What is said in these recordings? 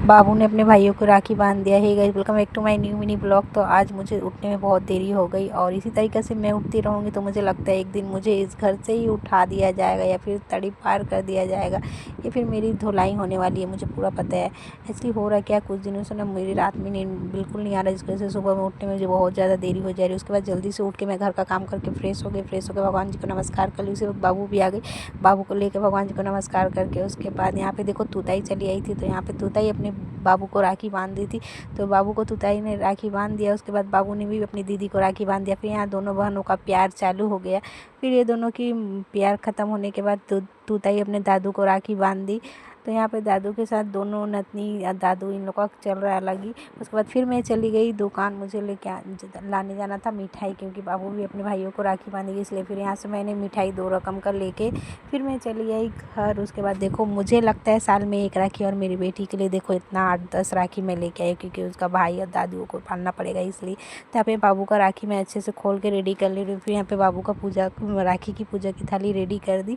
बाबू ने अपने भाइयों को राखी बांध दिया। Hey guys, welcome back to my new mini blog. तो आज मुझे उठने में बहुत देरी हो गई और इसी तरीके से मैं उठती रहूँगी तो मुझे लगता है एक दिन मुझे इस घर से ही उठा दिया जाएगा या फिर तड़ी पार कर दिया जाएगा या फिर मेरी धुलाई होने वाली है, मुझे पूरा पता है। एक्चुअली हो रहा क्या, कुछ दिनों से ना मेरी रात में नींद बिल्कुल नहीं आ रहा, जिसकी वजह से सुबह में उठने में मुझे बहुत ज़्यादा देरी हो जा रही है। उसके बाद जल्दी से उठ के मैं घर का काम करके फ्रेश हो गई, भगवान जी को नमस्कार कर ली। उसके बाद बाबू भी आ गई, बाबू को लेकर भगवान जी को नमस्कार करके उसके बाद यहाँ पे देखो तूताई चली आई थी। तो यहाँ पे तूताई अपने बाबू को राखी बांध दी थी, तो बाबू को तूताई ने राखी बांध दिया। उसके बाद बाबू ने भी अपनी दीदी को राखी बांध दिया। फिर यहाँ दोनों बहनों का प्यार चालू हो गया। फिर ये दोनों की प्यार ख़त्म होने के बाद तूताई अपने दादू को राखी बांध दी। तो यहाँ पे दादू के साथ दोनों नतनी दादू इन लोग का चल रहा है अलग ही। उसके बाद फिर मैं चली गई दुकान, मुझे लाने जाना था मिठाई, क्योंकि बाबू भी अपने भाइयों को राखी बांधेगी, इसलिए फिर यहाँ से मैंने मिठाई 2 रकम का लेके फिर मैं चली आई घर। उसके बाद देखो मुझे लगता है साल में 1 राखी, और मेरी बेटी के लिए देखो इतना 8-10 राखी मैं लेके आई, क्योंकि उसका भाई और दादुओं को पालना पड़ेगा इसलिए। तो यहाँ पे बाबू का राखी मैं अच्छे से खोल के रेडी कर ले रही हूँ। फिर यहाँ पे बाबू का राखी की पूजा की थाली रेडी कर दी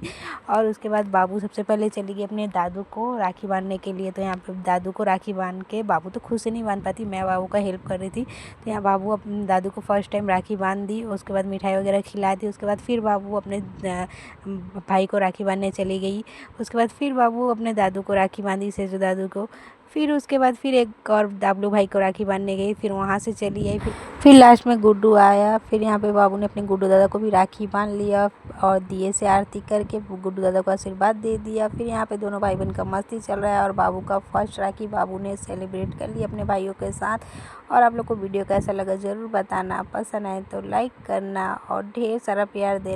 और उसके बाद बाबू सबसे पहले चली गई अपने दादू को राखी बांधने के लिए। तो यहाँ पे दादू को राखी बांध के, बाबू तो खुद से नहीं बांध पाती, मैं बाबू का हेल्प कर रही थी। तो यहाँ बाबू अपने दादू को फर्स्ट टाइम राखी बांध दी, उसके बाद मिठाई वगैरह खिला दी। उसके बाद फिर बाबू अपने भाई को राखी बांधने चली गई। उसके बाद फिर बाबू अपने दादू को राखी बांधी, सेजू दादू को। फिर उसके बाद फिर एक और दाबलू भाई को राखी बांधने गई, फिर वहाँ से चली आई। फिर लास्ट में गुड्डू आया। फिर यहाँ पे बाबू ने अपने गुड्डू दादा को भी राखी बांध लिया और दिए से आरती करके गुड्डू दादा को आशीर्वाद दे दिया। फिर यहाँ पे दोनों भाई बहन का मस्ती चल रहा है और बाबू का फर्स्ट राखी बाबू ने सेलिब्रेट कर लिया अपने भाइयों के साथ। और आप लोग को वीडियो कैसा लगा ज़रूर बताना, पसंद आए तो लाइक करना और ढेर सारा प्यार देना।